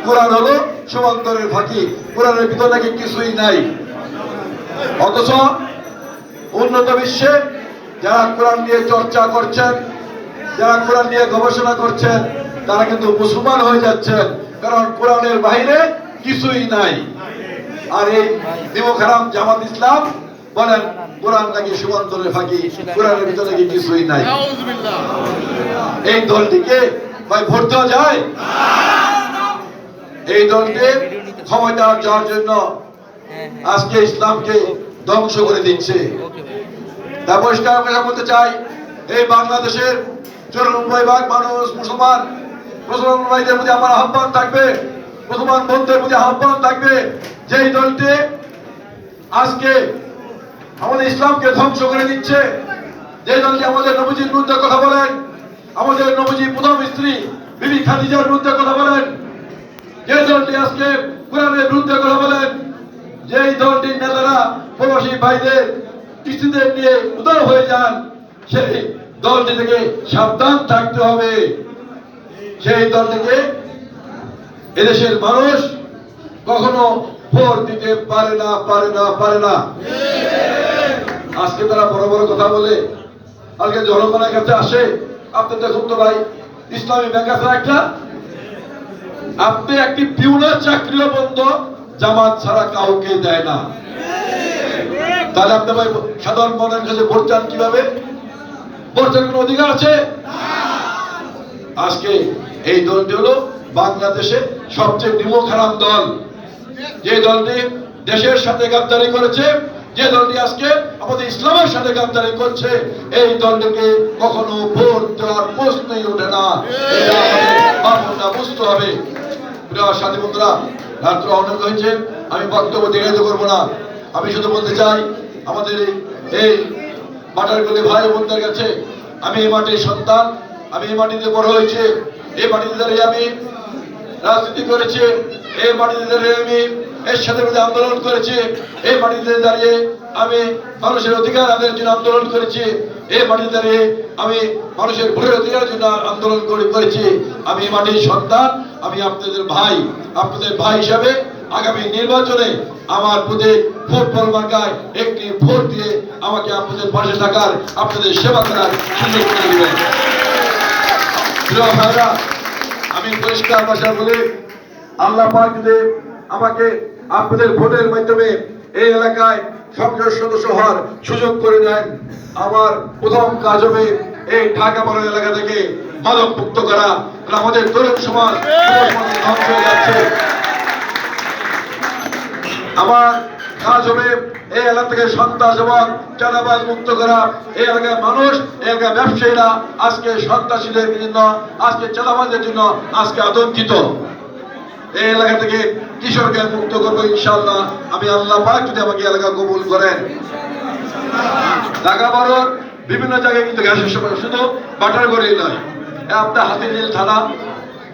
কোরআন হলো সমান্তরের ফাঁকি, কোরআনের ভিতরে নাকি কিছুই নাই। অথচ উন্নত বিশ্বে যারা কোরআন নিয়ে চর্চা করছেন, যারা কোরআন নিয়ে গবেষণা করছেন, তারা কিন্তু মুসলমান হয়ে যাচ্ছেন, কারণ কোরআনের বাইরে কিছুই নাই। আর এই দিমখারাম জামাত ইসলাম বলেন কোরআন নাকি সমান্তরের ফাঁকি, কোরআনের ভিতরে নাকি কিছুই নাই। এই দলটিকে ভাই ভোট দেওয়া যায়? এই দলকে ক্ষমতা যাওয়ার জন্য আজকে ইসলামকে ধ্বংস করে দিচ্ছে। তা পরিষ্কার কথা বলতে চাই, এই বাংলাদেশের 94% মানুষ মুসলমান। মুসলমান ভাইদের প্রতি আমার আহ্বান থাকবে, মুসলমান বন্ধুদের প্রতি আহ্বান থাকবে, যেই দলটি আজকে আমাদের ইসলামকে ধ্বংস করে দিচ্ছে, যে দলটি আমাদের নবীজির বিরুদ্ধে কথা বলেন, আমাদের নবীজির প্রথম স্ত্রী বিবি খাদিজার বিরুদ্ধে কথা বলেন, যে দলটি আজকে কোরআনের বিরুদ্ধে কথা বলেন, যেই দলটির নেতারা প্রবাসী ভাইদের কিস্তিদের নিয়ে উদার হয়ে যান, সেই দলটি থেকে সাবধান থাকতে হবে। সেই দল থেকে এদেশের মানুষ কখনো ভোট দিতে পারে না, পারে না, পারে না। আজকে তারা বড় বড় কথা বলে, আজকে জনগণের কাছে আসে। আপনি দেখুন তো ভাই, ইসলামী ব্যাংক আছে একটা, আপনি একটি পিউনের চাকরিও বন্ধ জামাত ছাড়া কাউকে দেয় না। তাহলে আপনি ভাই সাধারণ মানুষের কাছে ভোট চান কিভাবে? ভোট চান কোনো অধিকার আছে? আজকে এই দলটি হলো বাংলাদেশে সবচেয়ে নিমখারাম দল, যে দলটি দেশের সাথে গাদ্দারি করেছে, যে দলটি আজকে আমাদের ইসলামের সাথে গাদ্দারি করছে, এই দলটিকে কখনো ভোট দেওয়ার প্রশ্নই ওঠে না। এটা আমাদের বুঝতে হবে। প্রিয় সাথী বন্ধুরা, রাত্র অনেক হয়েছে, আমি বক্তব্য দীর্ঘায়িত করবো না। আমি শুধু বলতে চাই, আমাদের এই মাটারগুলি ভাই বোনদের কাছে, আমি এই মাটির সন্তান, আমি এই মাটিতে বড় হয়েছে, এই মাটিতে দাঁড়িয়ে আমি রাজনীতি করেছি, এই মাটিতে দাঁড়িয়ে আমি এর সাথে আন্দোলন করেছি, এই মাটিতে দাঁড়িয়ে আমি মানুষের অধিকার আদায়ের জন্য আন্দোলন করেছি, এই মাটিতে দাঁড়িয়ে আমি মানুষের ভোটের অধিকারের জন্য আন্দোলন করেছি। আমি মাটির সন্তান, আমি আপনাদের ভাই হিসাবে আগামী নির্বাচনে আমার প্রতি ফুটবল মার্কায় একটি ভোট দিয়ে আমাকে আপনাদের পাশে থাকার, আপনাদের সেবা করার সুযোগ করে দেবেন। প্রিয় ভাইরা, আমি পরিষ্কার ভাষায় বলি, আল্লাহ পাক যদি আমাকে আপনাদের ভোটের মাধ্যমে এই এলাকায় সংসদ সদস্য হওয়ার সুযোগ করে দেন, আমার প্রথম কাজ হবে এই ঢাকা মহানগর এলাকা থেকে মাদক মুক্ত করা। আমাদের তরুণ সমাজ ধ্বংস হয়ে যাচ্ছে। আমার কাজ হবে এই এলাকা থেকে সন্ত্রাস এবং চাঁদাবাজ মুক্ত করা। এই এলাকার মানুষ, এই এলাকার ব্যবসায়ীরা আজকে সন্ত্রাসীদের জন্য, আজকে চাঁদাবাজের জন্য আজকে আতঙ্কিত। এই এলাকা থেকে কিশোরকে মুক্ত করবো ইনশাআল্লাহ, আমি আল্লাহ পাক যদি আমাকে এলাকা কবুল করেন। ঢাকা বড়র বিভিন্ন জায়গায় কিন্তু গ্যাসের সমস্যা, শুধু বাটারগড়েই নয়, আপনার হাতিঝিল থানা,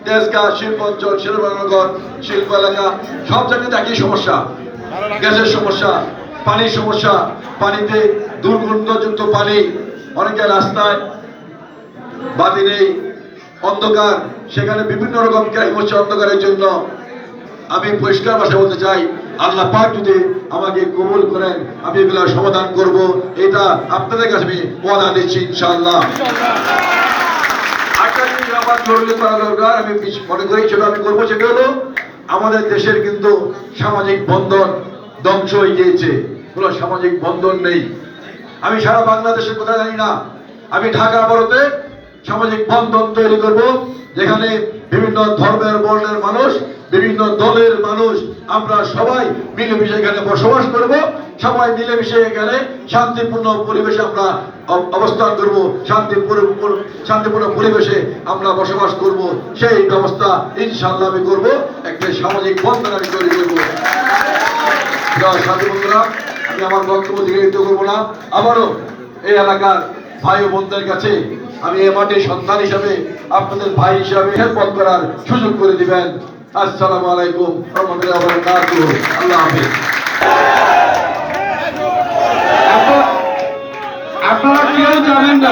তেজগাঁ, শিল্পাঞ্চল, শিল্পনগর, শিল্প এলাকা, সব জায়গাতে একই সমস্যা, গ্যাসের সমস্যা, পানির সমস্যা, পানিতে দুর্গন্ধযুক্ত পানি, অনেকে রাস্তায় বাতি নেই, অন্ধকার, সেখানে বিভিন্ন রকম ক্রাইম হচ্ছে অন্ধকারের জন্য। আমি পরিষ্কার ভাষায় বলতে চাই, আল্লাহ পাক যদি আমাকে কবুল করেন, আমি এগুলো সমাধান করব, এটা আপনাদের কাছে আমি ওয়াদা দিচ্ছি ইনশাআল্লাহ। একটা জিনিস আমার জরুরি করা দরকার, আমি মনে করি সেটা আমি করবো, সেটা হলো আমাদের দেশের কিন্তু সামাজিক বন্ধন ধ্বংস হয়ে গিয়েছে, কোনো সামাজিক বন্ধন নেই। আমি সারা বাংলাদেশের কথা জানি না, আমি ঢাকা বড়তে সামাজিক বন্ধন তৈরি করব, যেখানে বিভিন্ন ধর্মের বর্ণের মানুষ, বিভিন্ন দলের মানুষ, আমরা সবাই মিলেমিশে এখানে বসবাস করব, সবাই মিলেমিশে এখানে শান্তিপূর্ণ পরিবেশে আমরা অবস্থান করব, শান্তিপূর্ণ পরিবেশে আমরা বসবাস করব। সেই ব্যবস্থা ইনশাআল্লাহ আমি করব, একটা সামাজিক বন্ধন আমি তৈরি করব। সাথী বন্ধুরা, আমি আমার বক্তব্য দীর্ঘায়িত করবো না। আবারও এই এলাকার ভাই ও বোনদের কাছে আমি এই মাটির সন্তান হিসাবে, আপনাদের ভাই হিসাবে খেদমত করার সুযোগ করে দিবেন। আসসালামু আলাইকুম ওয়া রাহমাতুল্লাহি ওয়া বারাকাতুহু। আল্লাহ হাফেজ। আপনারা কেউ জানেন না।